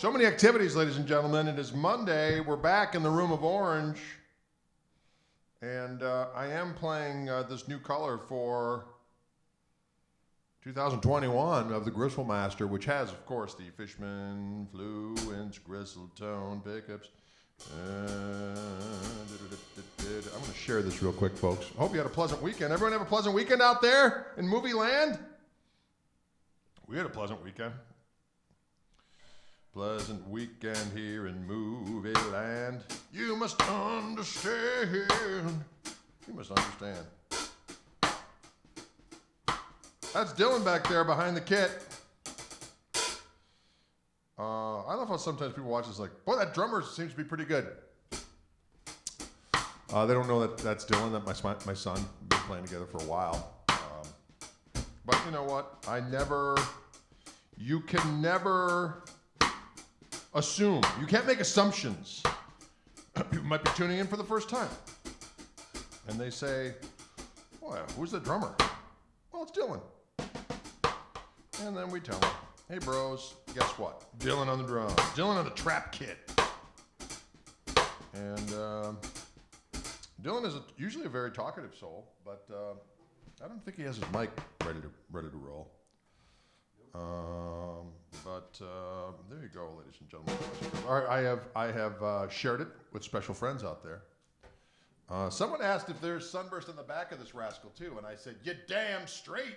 So many activities, ladies and gentlemen. It is Monday. We're back in the Room of Orange. And I am playing this new color for 2021 of the Gristle Master, which has, of course, the Fishman, Fluence, Gristle Tone pickups. I'm going to share this real quick, folks. I hope you had a pleasant weekend. Everyone have a pleasant weekend out there in movie land? We had a pleasant weekend. Pleasant weekend here in movie land. You must understand. You must understand. That's Dylan back there behind the kit. I love how sometimes people watch this like, boy, that drummer seems to be pretty good. They don't know that that's Dylan, that my son. We've been playing together for a while. But you know what? You can never assume. You can't make assumptions. People might be tuning in for the first time. And they say, boy, who's the drummer? Well, it's Dylan. And then we tell them, hey bros, guess what? Dylan on the drums. Dylan on the trap kit. And Dylan is usually a very talkative soul, but I don't think he has his mic ready to roll. But there you go, ladies and gentlemen. All right, I have shared it with special friends out there. Someone asked if there's sunburst in the back of this rascal too, and I said, "You damn straight.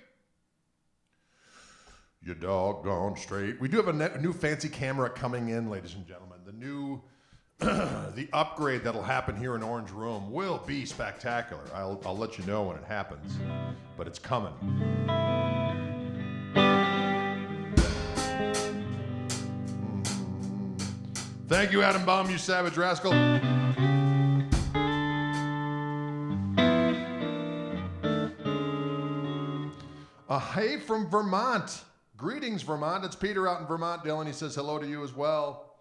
You doggone straight." We do have a new fancy camera coming in, ladies and gentlemen. The new, the upgrade that'll happen here in Orange Room will be spectacular. I'll let you know when it happens, but it's coming. Thank you, Adam Baum, you savage rascal. Hey from Vermont. Greetings, Vermont. It's Peter out in Vermont, Dylan. He says hello to you as well.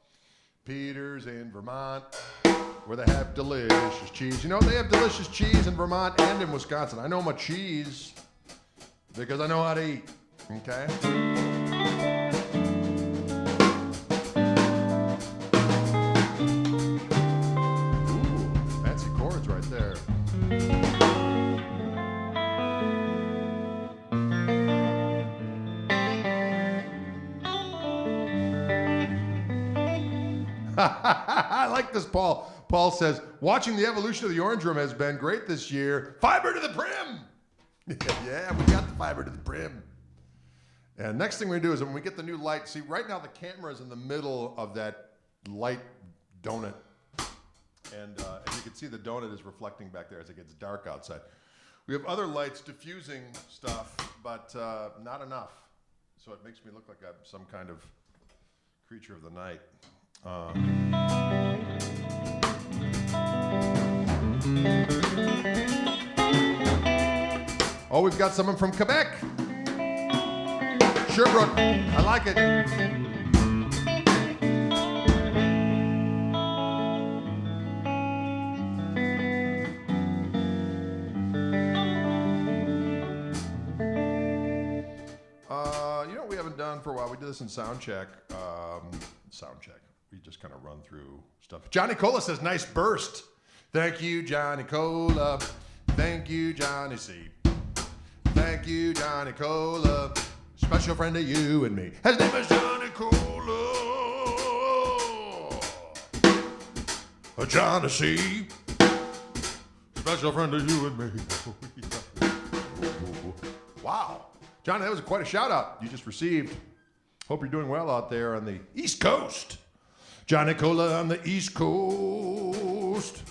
Peter's in Vermont, where they have delicious cheese. You know, they have delicious cheese in Vermont and in Wisconsin. I know my cheese because I know how to eat, okay? I like this, Paul. Paul says, watching the evolution of the Orange Room has been great this year. Fiber to the brim. Yeah, we got the fiber to the brim. And next thing we do is when we get the new light, see, right now the camera is in the middle of that light donut. And as you can see, the donut is reflecting back there as it gets dark outside. We have other lights diffusing stuff, but not enough. So it makes me look like I'm some kind of creature of the night. Oh, we've got someone from Quebec. Sherbrooke. I like it. You know what we haven't done for a while? We did this in sound check. We just kind of run through stuff. Johnny Cola says, nice burst. Thank you, Johnny Cola. Thank you, Johnny C. Thank you, Johnny Cola. Special friend of you and me. His name is Johnny Cola. Johnny C. Special friend of you and me. Wow. Johnny, that was quite a shout out you just received. Hope you're doing well out there on the East Coast. Johnny Cola on the East Coast.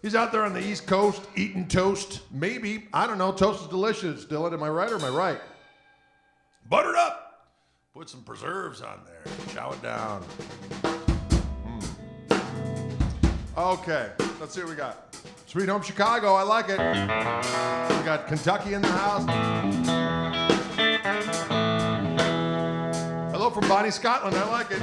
He's out there on the East Coast eating toast. Maybe. I don't know. Toast is delicious. Dylan, am I right or am I right? Buttered up. Put some preserves on there. Chow it down. Okay. Let's see what we got. Sweet Home Chicago. I like it. We got Kentucky in the house. Hello from Bonnie, Scotland. I like it.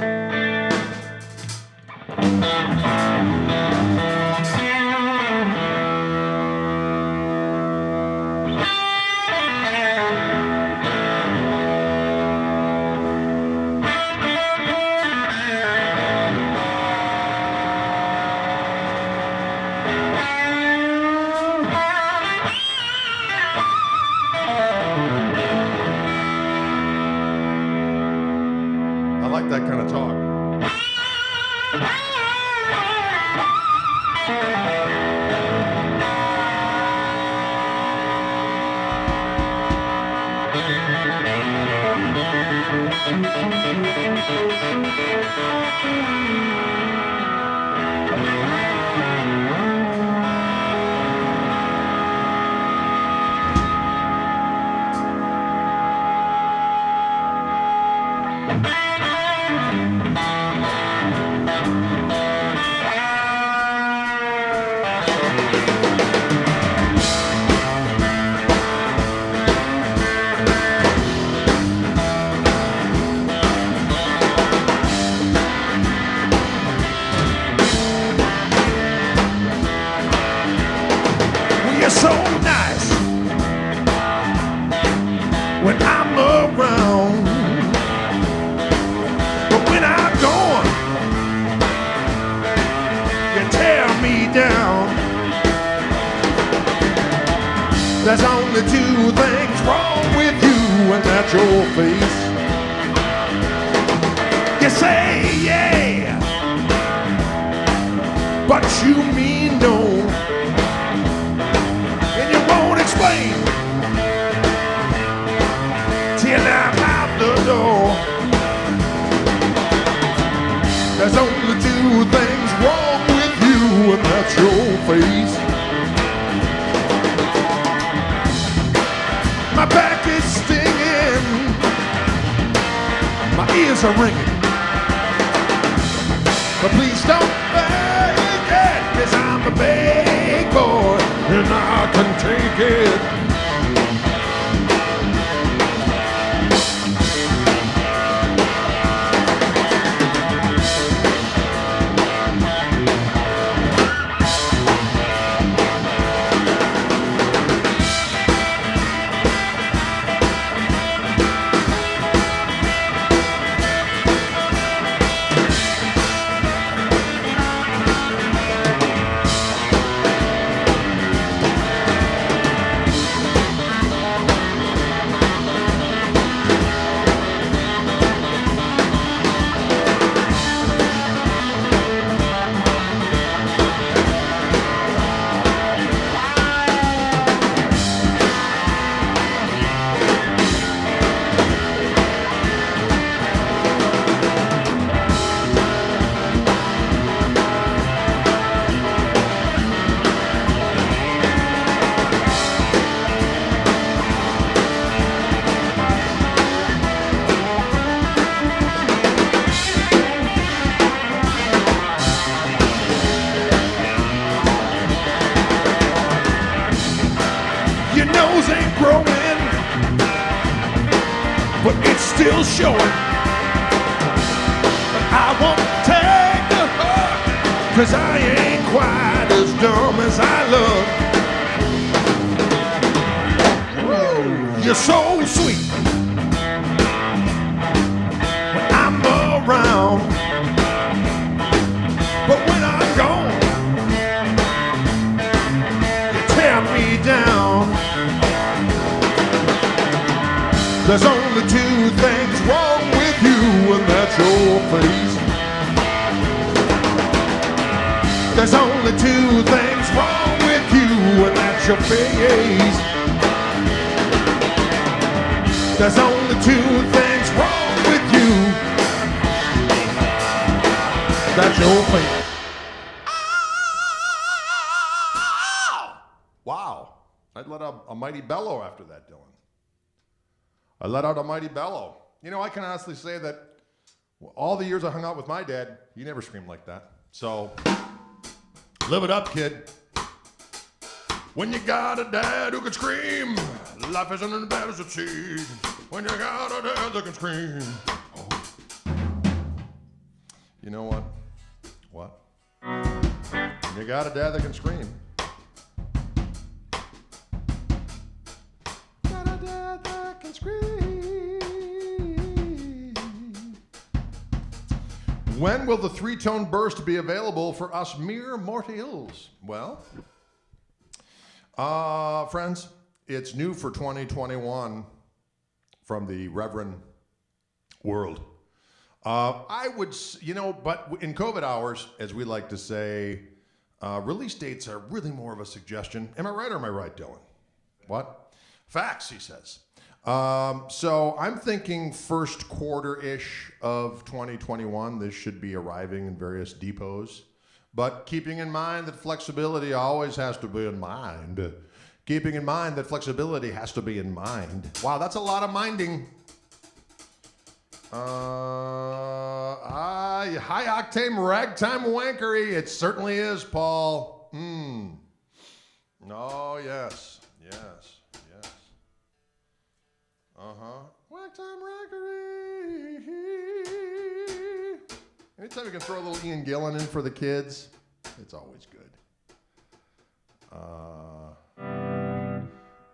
like that kind of talk. So nice when I'm around, but when I'm gone, you tear me down. There's only two things wrong with you, and that's your face. You say yeah, but you mean no. Explain till I'm out the door. There's only two things wrong with you, and that's your face. My back is stinging, my ears are ringing, but please don't make it, 'cause I'm a big boy and I can take it. But it's still showing. But I won't take the hurt, 'cause I ain't quite as dumb as I look. Woo, you're so sweet when I'm around, but when I'm gone, you tear me down. There's only two things wrong with you, and that's your face. There's only two things wrong with you, and that's your face. There's only two things wrong with you, that's your face. Wow, I'd let out a mighty bellow after that, Dylan. I let out a mighty bellow. You know, I can honestly say that all the years I hung out with my dad, he never screamed like that. So, live it up, kid. When you got a dad who can scream, life isn't as bad as it seems. When you got a dad that can scream. Oh. You know what? What? When you got a dad that can scream. Got a dad that can scream. When will the three-tone burst be available for us mere mortals? Well, friends, it's new for 2021 from the Reverend World. I would, but in COVID hours, as we like to say, release dates are really more of a suggestion. Am I right or am I right, Dylan? What? Facts, he says. So I'm thinking first quarter-ish of 2021. This should be arriving in various depots. But keeping in mind that flexibility always has to be in mind. Keeping in mind that flexibility has to be in mind. Wow, that's a lot of minding. High octane ragtime wankery. It certainly is, Paul. Oh, yes. Ragtime wankery. Anytime you can throw a little Ian Gillan in for the kids, it's always good.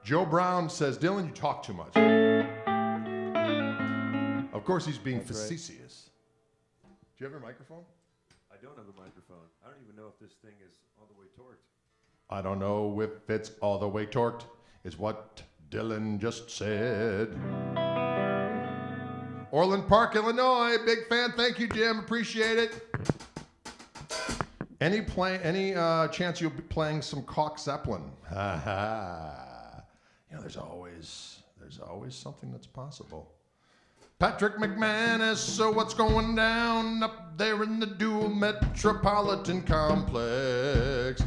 Joe Brown says, Dylan, you talk too much. Of course, he's being facetious. Do you have your microphone? I don't have a microphone. I don't even know if this thing is all the way torqued. I don't know if it's all the way torqued, is what Dylan just said. Orland Park, Illinois, big fan. Thank you, Jim. Appreciate it. Any chance you'll be playing some Koch Zeppelin? Ha ha. There's always something that's possible. Patrick McManus, so what's going down up there in the dual metropolitan complex?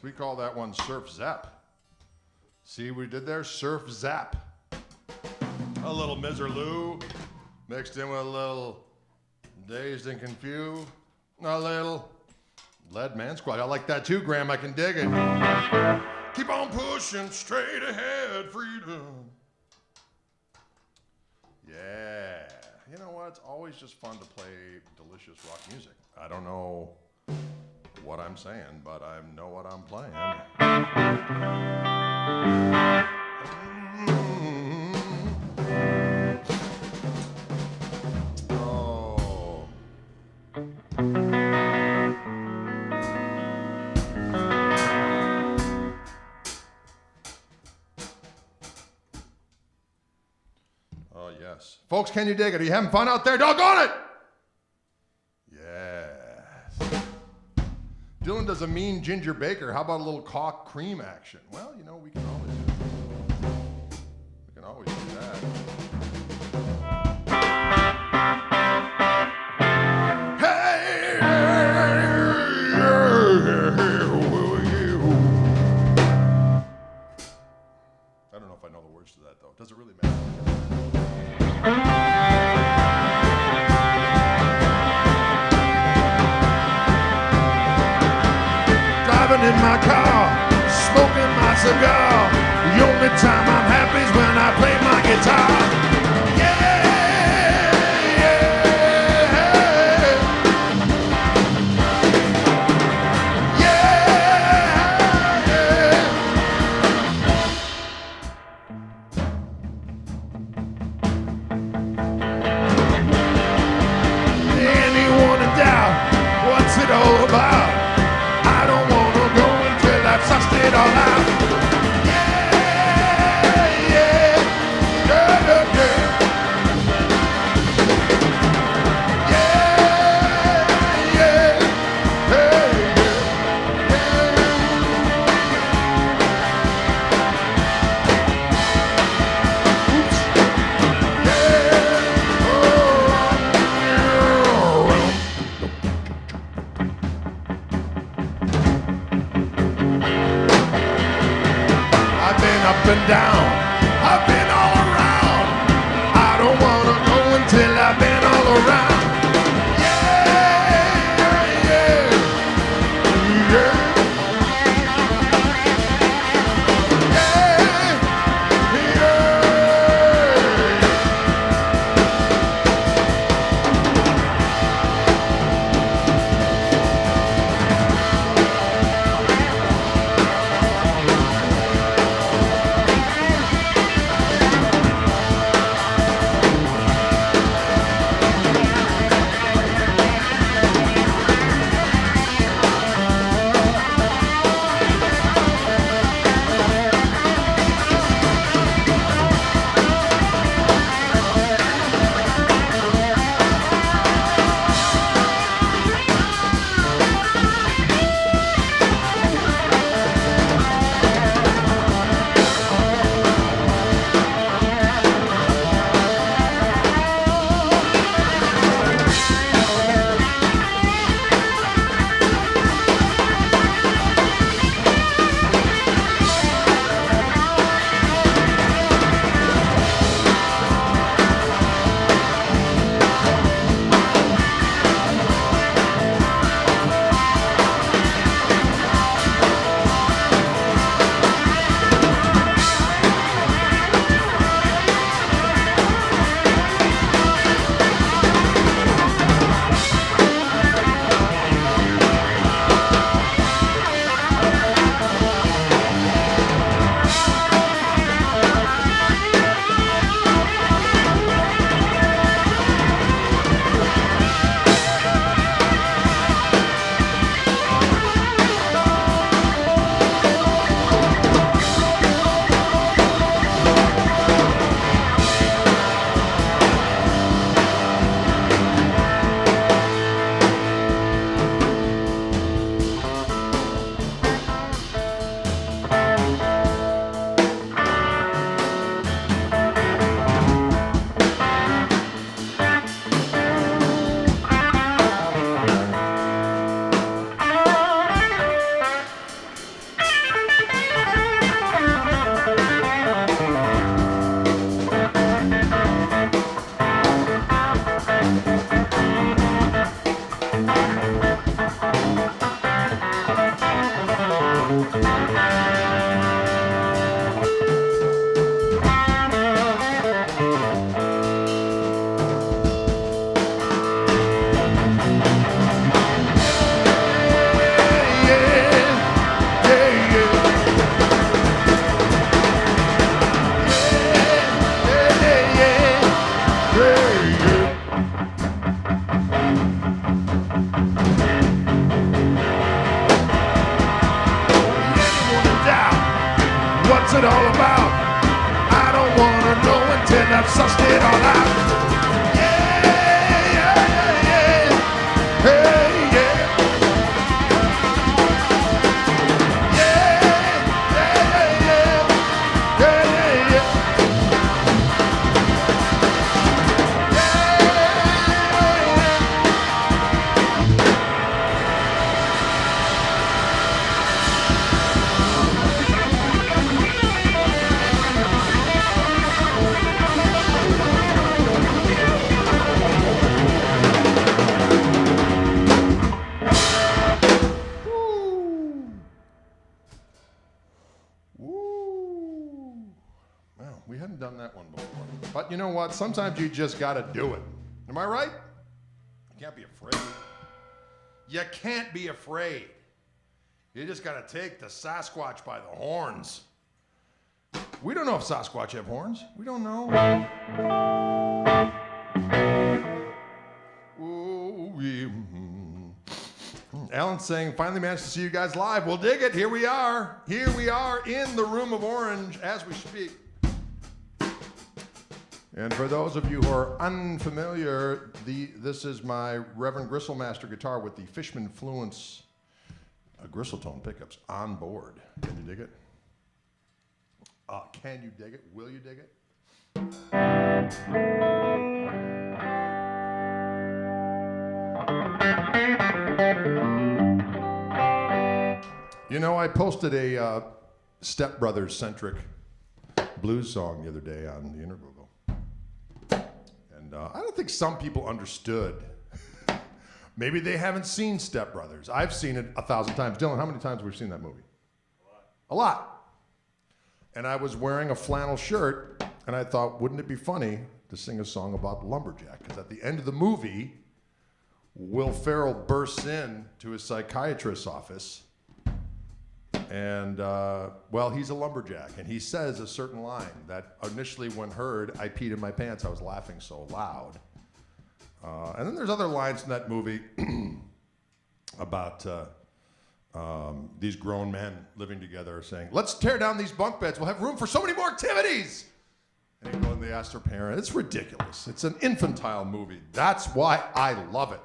We call that one Surf Zap. See what we did there? Surf Zap. A little Miserloo mixed in with a little Dazed and Confused. A little Lead Man Squad. I like that too, Graham. I can dig it. Keep on pushing straight ahead, freedom. Yeah. You know what? It's always just fun to play delicious rock music. I don't know what I'm saying, but I know what I'm playing. Oh. Oh, yes. Folks, can you dig it? Are you having fun out there? Doggone it! Yes. Dylan does a mean ginger baker. How about a little Koch cream action? Well, you know, we can always do that. We can always do that. Hey! I don't know if I know the words to that, though. Does it really matter? Driving in my car, smoking my cigar. The only time I'm happy is when I play my guitar. Yeah, yeah, yeah, yeah. Anyone in doubt, what's it all about? I don't want to go until I've sussed it all out. Yeah, yeah, yeah, yeah. have sussed it all out. Yeah, yeah, yeah. Hey, yeah. Yeah, yeah, yeah, yeah. Yeah, yeah, yeah. Woo. Well, we hadn't done that one before. But you know what? Sometimes you just gotta do it. Am I right? You can't be afraid. You can't be afraid. You just gotta take the Sasquatch by the horns. We don't know if Sasquatch have horns. We don't know. Ooh, Alan's saying, finally managed to see you guys live. We'll dig it. Here we are. Here we are in the Room of Orange as we speak. And for those of you who are unfamiliar, this is my Reverend Gristlemaster guitar with the Fishman Fluence Gristle-tone pickups on board. Can you dig it? Can you dig it? Will you dig it? You know, I posted a Step Brothers-centric blues song the other day on the Intergoogle. And I don't think some people understood. Maybe they haven't seen Step Brothers. I've seen it 1,000 times. Dylan, how many times have we seen that movie? A lot. And I was wearing a flannel shirt, and I thought, wouldn't it be funny to sing a song about the lumberjack? Because at the end of the movie, Will Ferrell bursts in to his psychiatrist's office, and, well, he's a lumberjack, and he says a certain line that initially when heard, I peed in my pants, I was laughing so loud. And then there's other lines in that movie about these grown men living together saying, let's tear down these bunk beds. We'll have room for so many more activities. And they ask their parent. It's ridiculous. It's an infantile movie. That's why I love it.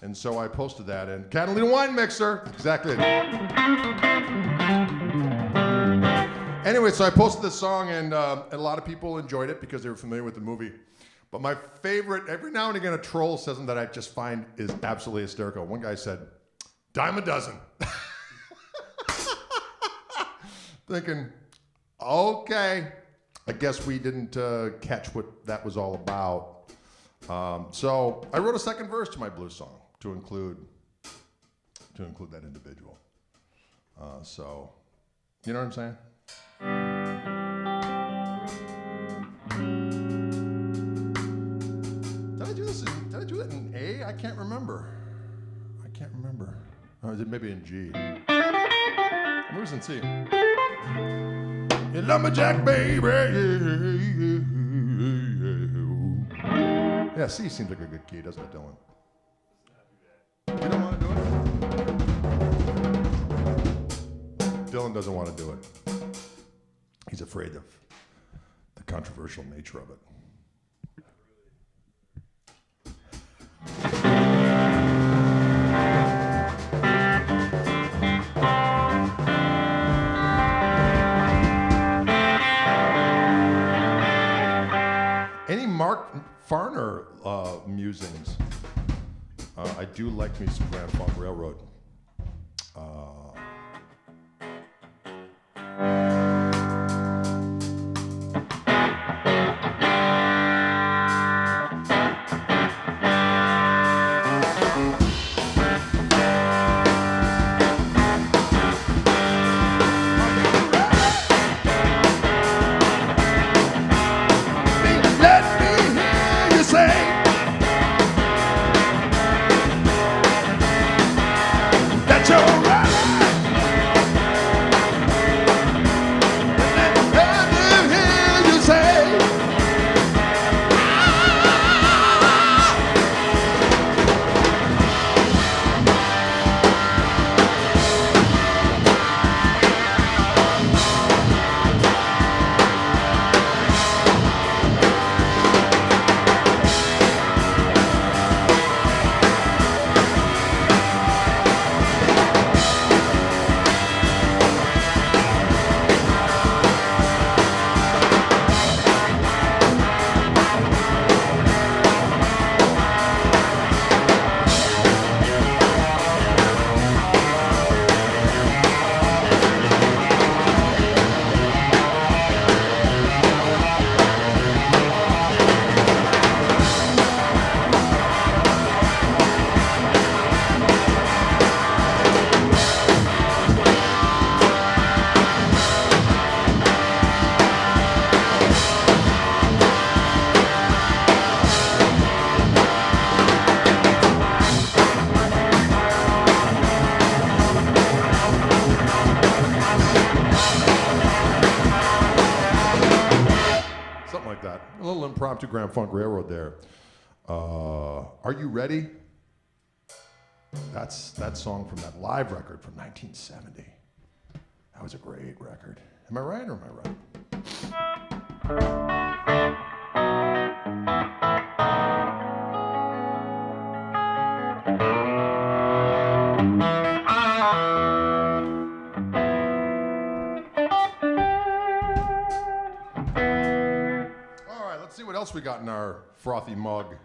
And so I posted that in Catalina Wine Mixer. Exactly. Anyway, so I posted this song, and a lot of people enjoyed it because they were familiar with the movie. But my favorite, every now and again, a troll says something that I just find is absolutely hysterical. One guy said, dime a dozen. Thinking, okay, I guess we didn't catch what that was all about. So I wrote a second verse to my blues song to include that individual. So, you know what I'm saying? Did I do that in A? I can't remember. Or is it maybe in G? Maybe it was in C. You lumberjack, baby. Yeah, C seems like a good key, doesn't it, Dylan? You don't want to do it? Dylan doesn't want to do it. He's afraid of the controversial nature of it. Any Mark Farner musings? I do like me some Grand Funk Railroad. Something like that. A little impromptu Grand Funk Railroad there. Are You Ready? That's that song from that live record from 1970. That was a great record. Am I right or am I right? Let's see what else we got in our frothy mug.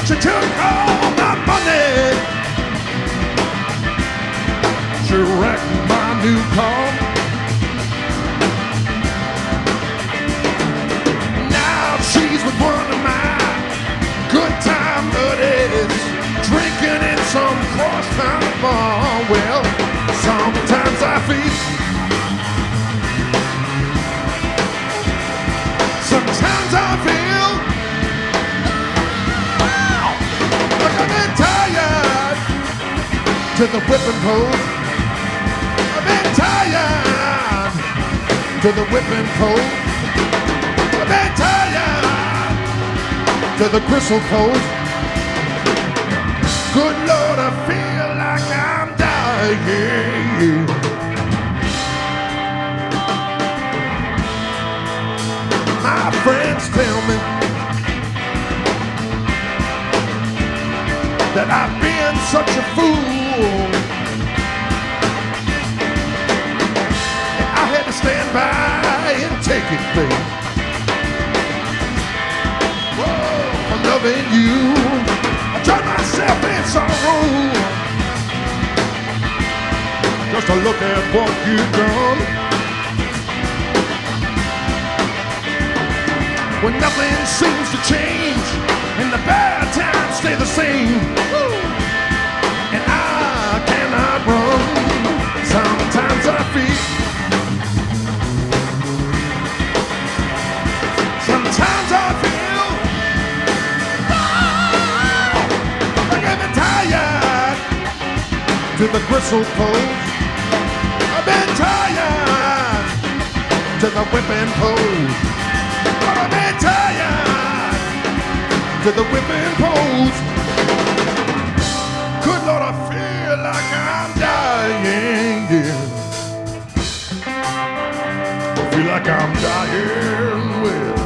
She took all my money. She wrecked my new car. Now she's with one of my good time buddies, drinking in some crosstown bar. Well, sometimes I feel, sometimes I feel like I've been tired to the whipping post. I've been tired to the whipping post. I've been tired to the gristle post. Good Lord, I feel like I'm dying. My friends tell me that I've been such a fool. I had to stand by and take it, babe. Whoa, for loving you, I drowned myself in sorrow. Just to look at what you've done. When nothing seems to change and the bad times stay the same, and I cannot run. Sometimes I feel, sometimes I feel like I've been tired to the gristle post. I've been tired to the whipping post. I've been tired to the whipping post. Good Lord, I feel like I'm dying, yeah. I feel like I'm dying, well.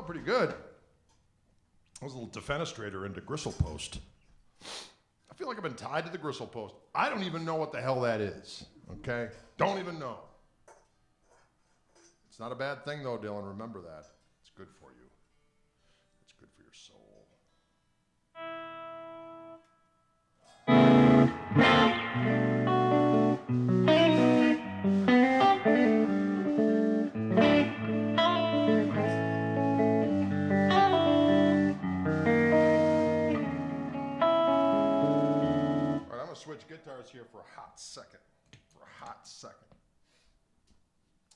felt pretty good. I was a little defenestrator into gristle post. I feel like I've been tied to the gristle post. I don't even know what the hell that is, okay? Don't even know. It's not a bad thing though, Dylan. Remember that. It's good for you. It's good for your soul. Switch guitars here for a hot second.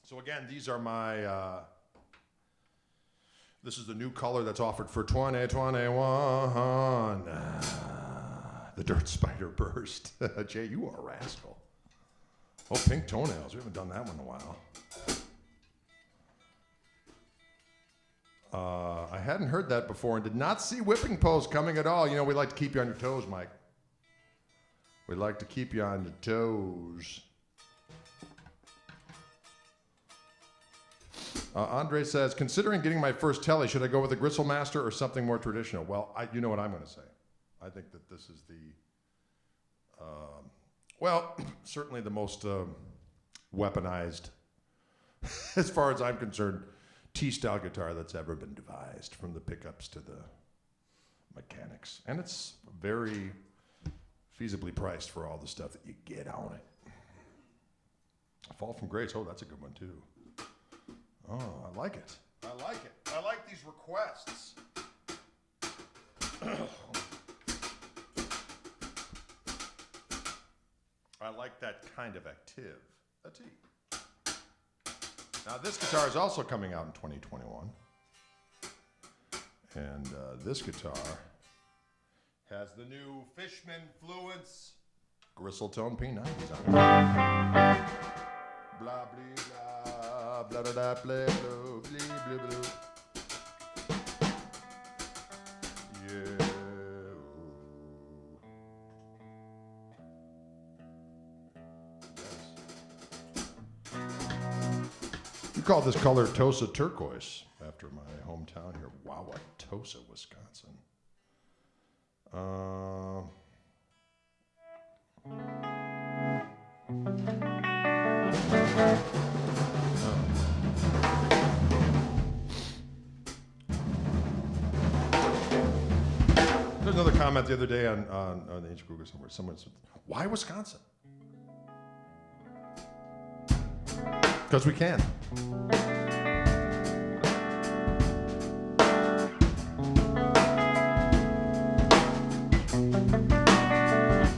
So again, these are my, this is the new color that's offered for 2021. The Dirt Spider Burst. Jay, you are a rascal. Oh, pink toenails. We haven't done that one in a while. I hadn't heard that before and did not see whipping post coming at all. You know, we like to keep you on your toes, Mike. We like to keep you on your toes. Andre says, considering getting my first telly, should I go with a Gristle Master or something more traditional? Well, you know what I'm going to say. I think that this is the, certainly the most weaponized, as far as I'm concerned, T-style guitar that's ever been devised, from the pickups to the mechanics. And it's very feasibly priced for all the stuff that you get on it. Fall from Grace, oh, that's a good one too. Oh, I like it. I like these requests. I like that kind of activity. Now this guitar is also coming out in 2021. And this guitar has the new Fishman Fluence Gristle-tone P90s on it. Blah, blee, blah, blah, blah, blah, blah, blah, blah, blah. Yeah. Yes. We call this color Tosa Turquoise after my hometown here, Wauwatosa, Wisconsin. There's another comment the other day on the Ancient Google somewhere. Someone said, why Wisconsin? Because we can.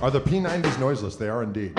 Are the P90s noiseless? They are indeed.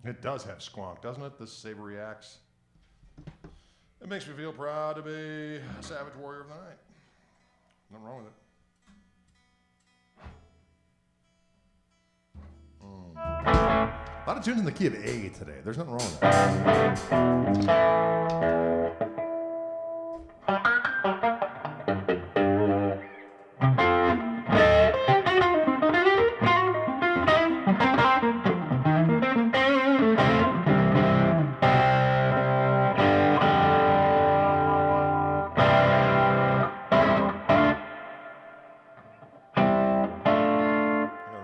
It does have squonk, doesn't it? This savory axe. It makes me feel proud to be a Savage Warrior of the Night. Nothing wrong with it. A lot of tunes in the key of A today. There's nothing wrong with that.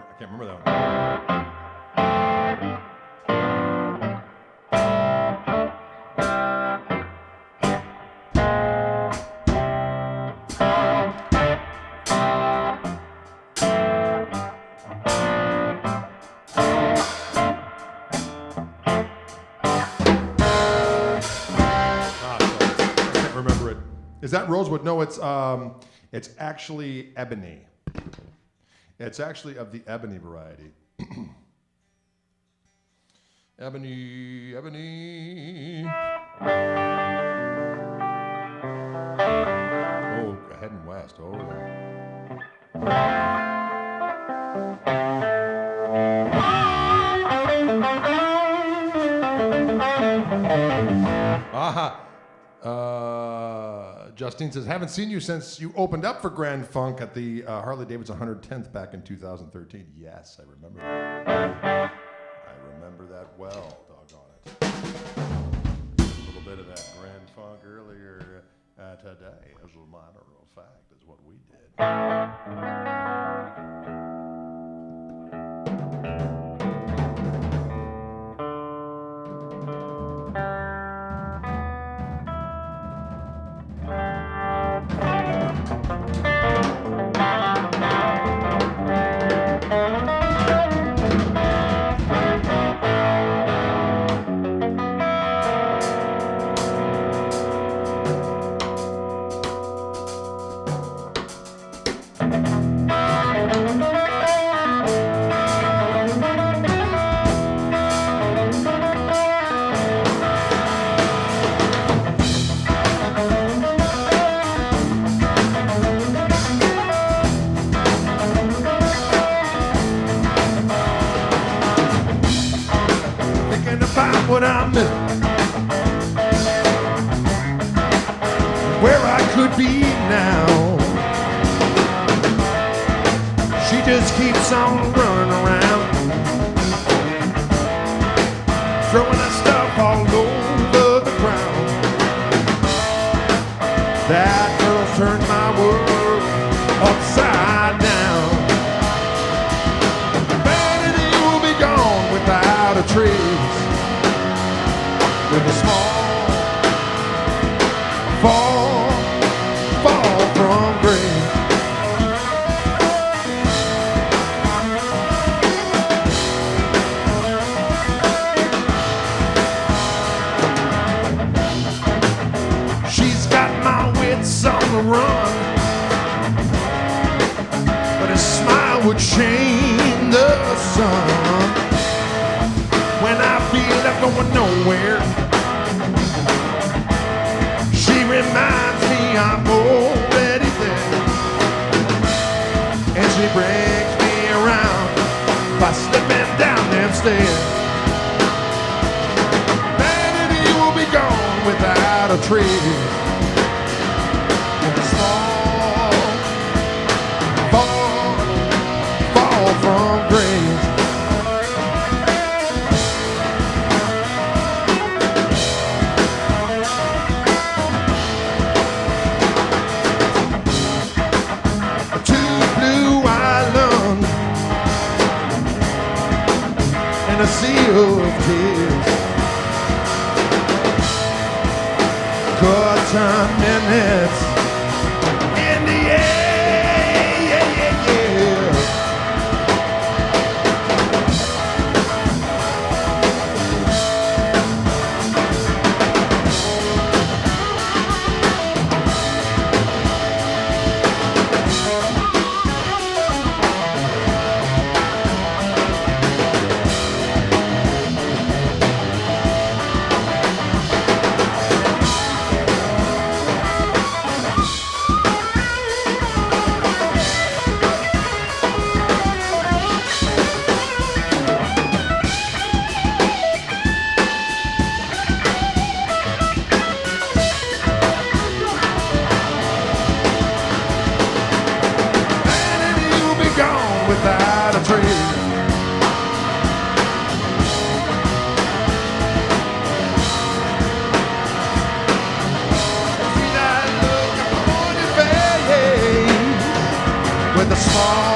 I can't remember that one. Remember it. Is that rosewood? No, it's actually ebony. It's actually of the ebony variety. Ebony, ebony. Oh, heading west. Oh, aha. Justine says, haven't seen you since you opened up for Grand Funk at the Harley Davidson 110th back in 2013. Yes, I remember that. I remember that well, doggone it. A little bit of that Grand Funk earlier today, as a matter of fact, is what we did. What I missed, where I could be now. She just keeps on running around, throwing that stuff all over the ground. That girl's turned my world upside down. Vanity will be gone without a trace. With a small fall from grace. She's got my wits on the run, but a smile would shame the sun. When I feel I'm going nowhere, she reminds me I'm already there. And she brings me around by slipping down them stairs. Vanity will be gone without a trace. And a small fall from grace. A sea of tears, caught 10 minutes in the air, yeah, yeah, yeah. must fall,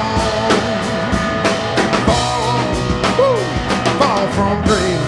woo, fall from grace.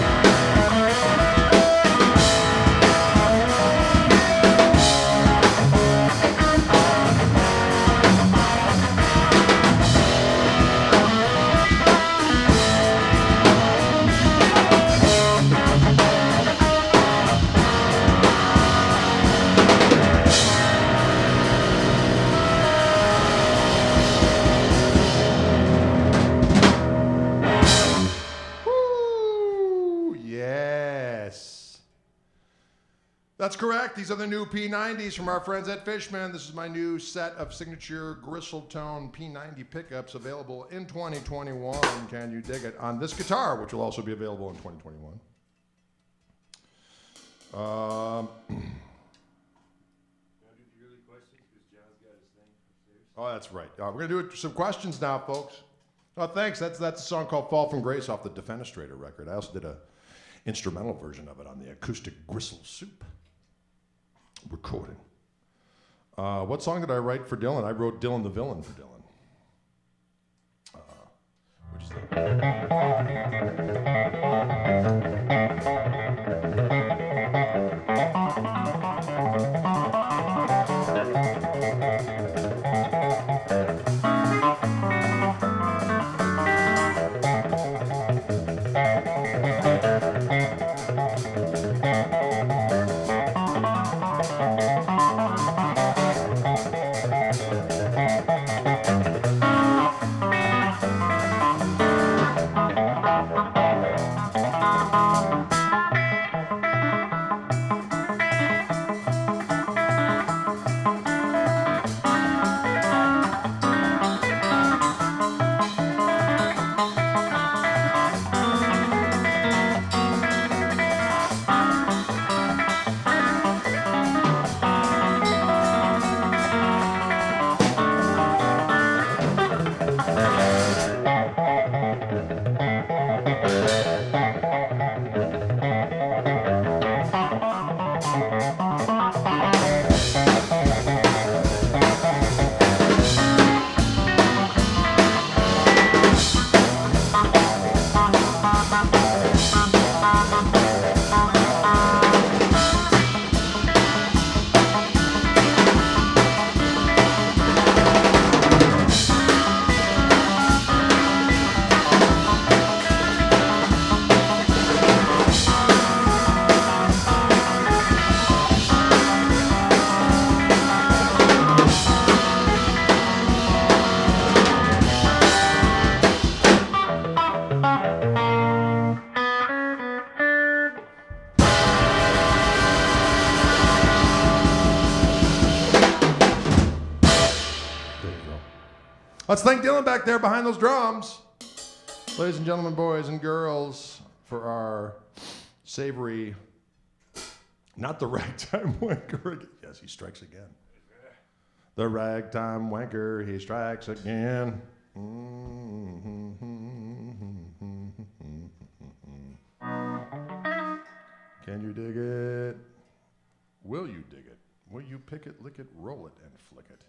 That's correct. These are the new P90s from our friends at Fishman. This is my new set of signature gristle tone P90 pickups available in 2021. Can you dig it? On this guitar, which will also be available in 2021. Oh, that's right. We're going to do some questions now, folks. Oh, thanks. That's a song called Fall from Grace off the Defenestrator record. I also did a instrumental version of it on the acoustic Gristle Soup recording. What song did I write for Dylan? I wrote Dylan the Villain for Dylan. Which is Let's thank Dylan back there behind those drums. Ladies and gentlemen, boys and girls, for our savory, not the ragtime wanker. Yes, he strikes again. The ragtime wanker, he strikes again. Can you dig it? Will you dig it? Will you pick it, lick it, roll it, and flick it?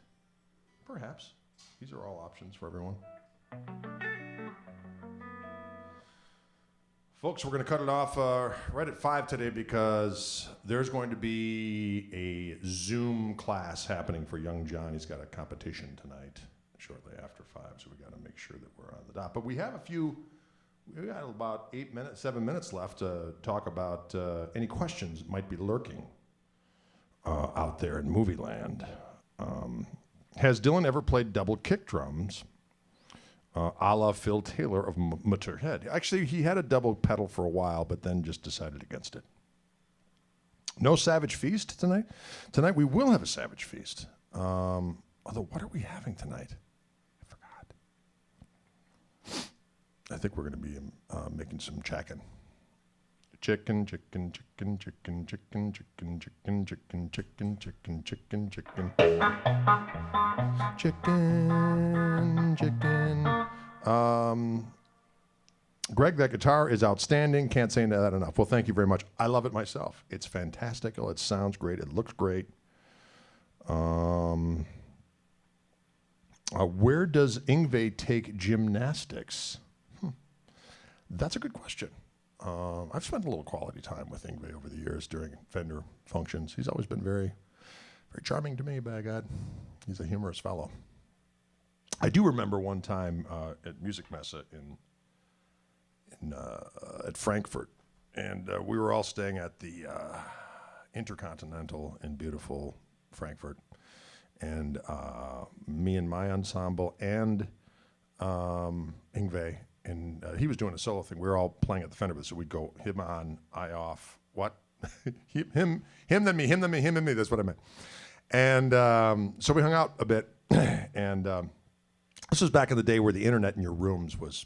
Perhaps. These are all options for everyone. Folks, we're going to cut it off right at 5 today because there's going to be a Zoom class happening for young John. He's got a competition tonight shortly after 5, so we got to make sure that we're on the dot. But we got about 7 minutes left to talk about any questions that might be lurking out there in movie land. Has Dylan ever played double kick drums, a la Phil Taylor of Motorhead? Actually, he had a double pedal for a while, but then just decided against it. No Savage Feast tonight? Tonight we will have a Savage Feast. Although, what are we having tonight? I forgot. I think we're going to be making some chicken. Chicken, chicken, chicken, chicken, chicken, chicken, chicken, chicken, chicken, chicken, chicken, chicken. Chicken, chicken. Greg, that guitar is outstanding. Can't say that enough. Well, thank you very much. I love it myself. It's fantastical. It sounds great. It looks great. Where does Yngve take gymnastics? That's a good question. I've spent a little quality time with Yngve over the years during Fender functions. He's always been very, very charming to me, by God. He's a humorous fellow. I do remember one time at Music Messe at Frankfurt, and we were all staying at the Intercontinental in beautiful Frankfurt, and me and my ensemble and Yngve, and he was doing a solo thing. We were all playing at the Fender booth, so we'd go him on, I off. What? him then me, him then me, him and me. That's what I meant. And so we hung out a bit, and this was back in the day where the internet in your rooms was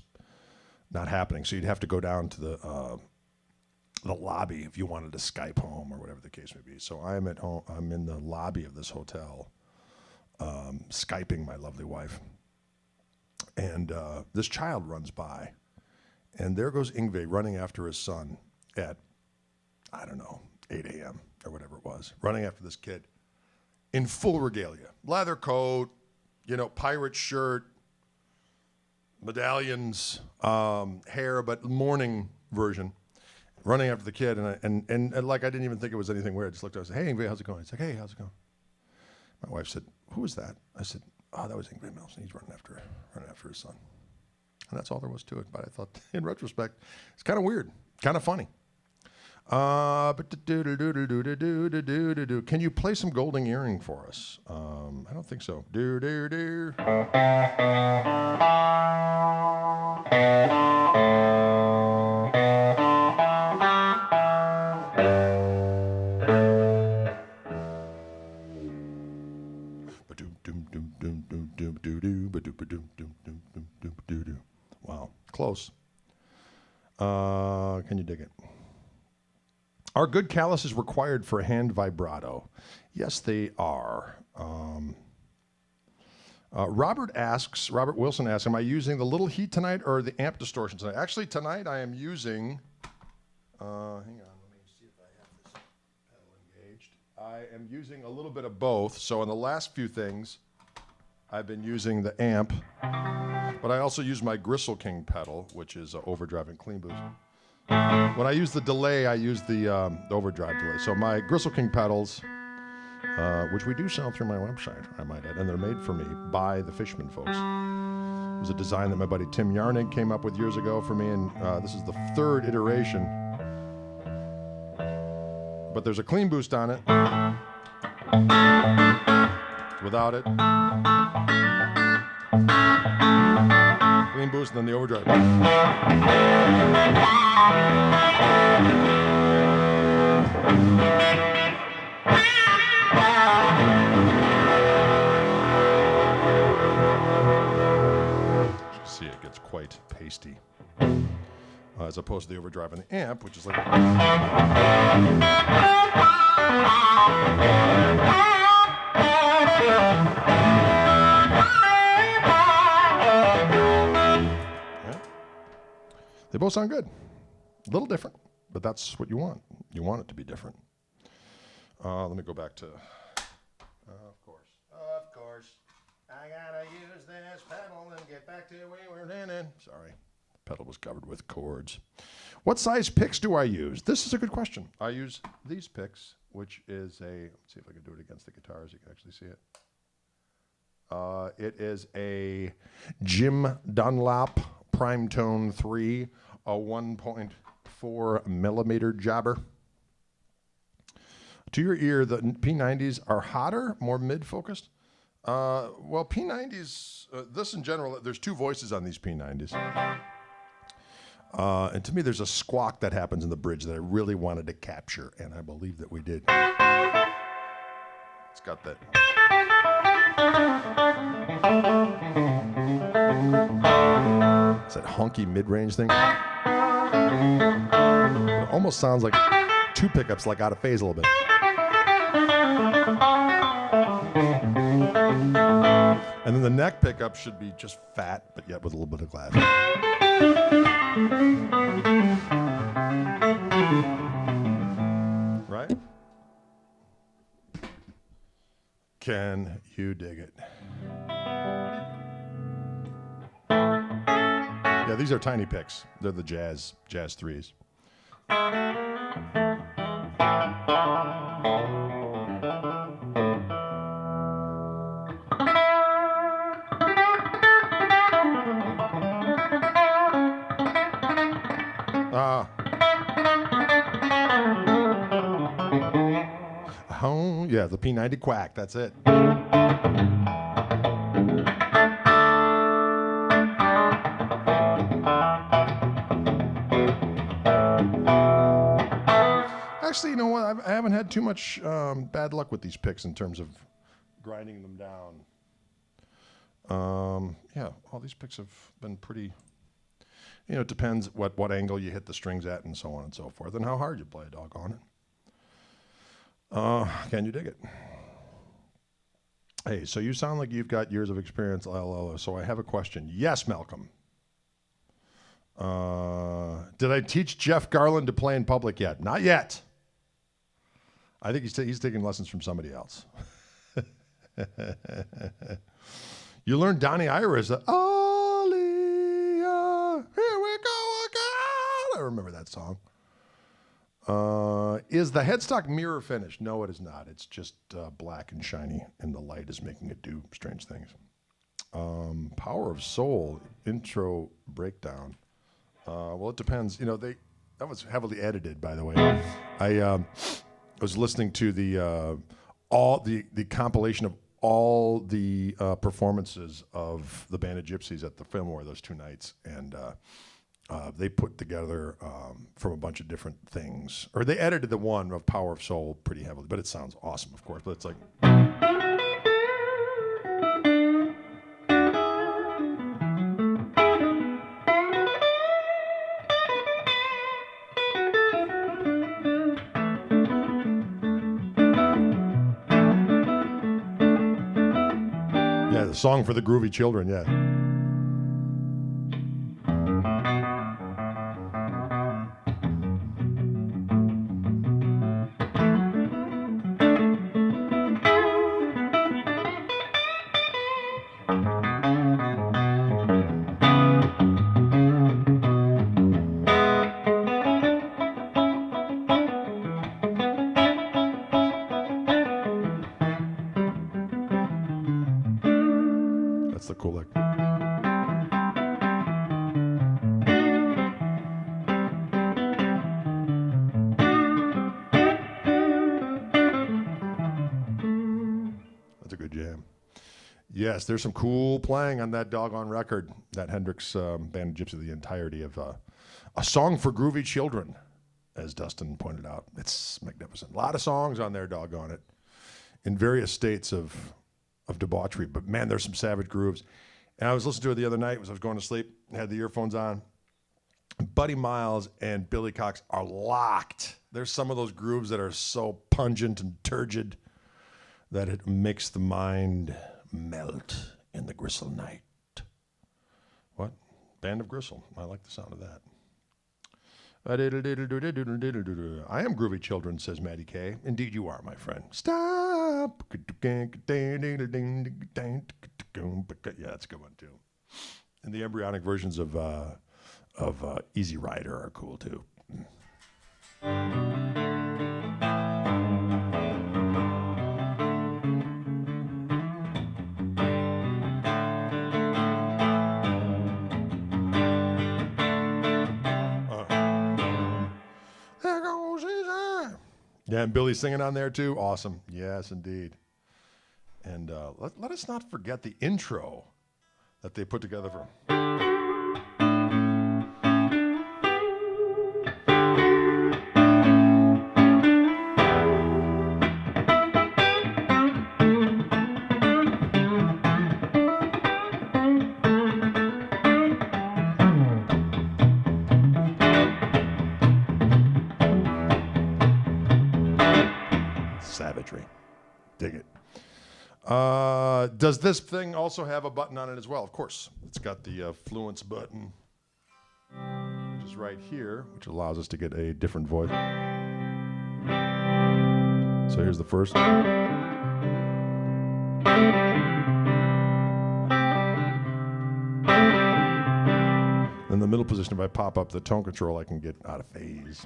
not happening, so you'd have to go down to the lobby if you wanted to Skype home or whatever the case may be. So I'm at home. I'm in the lobby of this hotel, Skyping my lovely wife, and this child runs by, and there goes Yngve running after his son at, I don't know, 8 a.m. or whatever it was, running after this kid in full regalia, leather coat, pirate shirt, medallions, hair, but morning version, running after the kid, and like I didn't even think it was anything weird. I just looked at him and said, "Hey, Yngve, how's it going?" He's like, "Hey, how's it going?" My wife said, "Who was that?" I said, "Oh, that was Yngve Malmsteen. He's running after his son." And that's all there was to it. But I thought, in retrospect, it's kind of weird, kind of funny. Can you play some Golding Earring for us? I don't think so. Wow, close. Can you dig it? Are good calluses required for hand vibrato? Yes, they are. Robert Wilson asks, am I using the little heat tonight or the amp distortion tonight? Actually, tonight I am using, hang on, let me see if I have this pedal engaged. I am using a little bit of both. So in the last few things, I've been using the amp, but I also use my Gristle King pedal, which is overdrive and clean boost. When I use the delay, I use the overdrive delay. So my Gristle King pedals, which we do sell through my website, I might add, and they're made for me by the Fishman folks. It was a design that my buddy Tim Yarnig came up with years ago for me, and this is the third iteration. But there's a clean boost on it. Without it. Clean boost and then the overdrive. See, it gets quite pasty. As opposed to the overdrive on the amp, which is like... They both sound good. A little different, but that's what you want. You want it to be different. Let me go back to, of course, I gotta use this pedal and get back to where we were in. Sorry, the pedal was covered with cords. What size picks do I use? This is a good question. I use these picks, which is a, let's see if I can do it against the guitars. You can actually see it. It is a Jim Dunlop Prime Tone 3, a 1.4 millimeter jobber. To your ear, the P90s are hotter, more mid-focused. Well, P90s, this in general, there's two voices on these P90s. And to me, there's a squawk that happens in the bridge that I really wanted to capture, and I believe that we did. It's got that. It's that honky mid-range thing. It almost sounds like two pickups, like out of phase a little bit. And then the neck pickup should be just fat, but yet with a little bit of glass. Right? Can you dig it? Yeah, these are tiny picks. They're the jazz 3s. Oh, yeah, the P90 quack. That's it. Actually, you know what? I haven't had too much bad luck with these picks in terms of grinding them down. Yeah, all these picks have been pretty. You know, it depends what angle you hit the strings at and so on and so forth, and how hard you play a dog on it. Can you dig it? Hey, so you sound like you've got years of experience, so I have a question. Yes, Malcolm. Did I teach Jeff Garland to play in public yet? Not yet. I think he's taking lessons from somebody else. You learned Donnie Iris. Aliyah, here we go again. I remember that song. Is the headstock mirror finished? No, it is not. It's just black and shiny, and the light is making it do strange things. Power of Soul intro breakdown. Well, it depends. You know, that was heavily edited, by the way. I was listening to the compilation of all the performances of the Band of Gypsies at the Fillmore those 2 nights, and they put together from a bunch of different things, or they edited the one of Power of Soul pretty heavily, but it sounds awesome, of course. But it's like. Yeah, the song for the groovy children, yeah. That's the cool lick. That's a good jam. Yes, there's some cool playing on that doggone record, that Hendrix Band of Gypsy, the entirety of A Song for Groovy Children, as Dustin pointed out. It's magnificent. A lot of songs on there, doggone it, in various states of debauchery. But man, there's some savage grooves. And I was listening to it the other night as I was going to sleep, had the earphones on. Buddy Miles and Billy Cox are locked. There's some of those grooves that are so pungent and turgid that it makes the mind melt in the gristle night. What? Band of Gristle. I like the sound of that. I am groovy children, says Maddie K. Indeed you are, my friend. Stop. Yeah, that's a good one, too. And the embryonic versions of Easy Rider are cool, too. Yeah, and Billy's singing on there too. Awesome. Yes, indeed. And let us not forget the intro that they put together for. Savagery. Dig it. Does this thing also have a button on it as well? Of course. It's got the Fluence button, which is right here, which allows us to get a different voice. So here's the first. And in the middle position, if I pop up the tone control, I can get out of phase.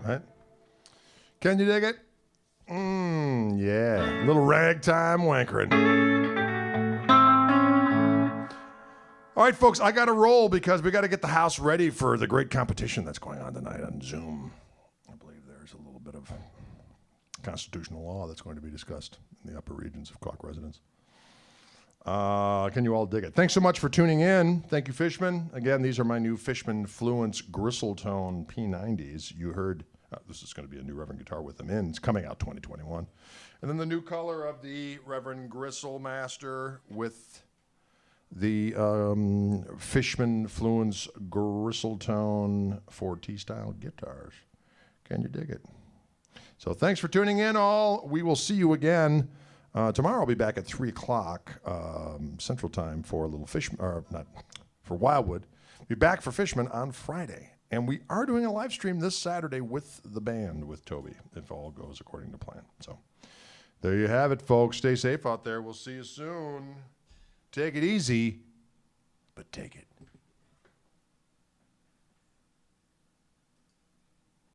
Right? Can you dig it? Yeah. Little ragtime wankering. All right, folks, I got to roll because we got to get the house ready for the great competition that's going on tonight on Zoom. I believe there's a little bit of constitutional law that's going to be discussed in the upper regions of Koch residence. Can you all dig it? Thanks so much for tuning in. Thank you, Fishman. Again, these are my new Fishman Fluence Gristle-Tone P90s. You heard this is going to be a new Reverend guitar with them in. It's coming out 2021. And then the new color of the Reverend Gristle Master with the Fishman Fluence Gristle-Tone 4T-style guitars. Can you dig it? So thanks for tuning in, all. We will see you again. Tomorrow I'll be back at 3 o'clock Central Time for a little Fishman, or not, for Wildwood. Be back for Fishman on Friday. And we are doing a live stream this Saturday with the band, with Toby, if all goes according to plan. So there you have it, folks. Stay safe out there. We'll see you soon. Take it easy, but take it.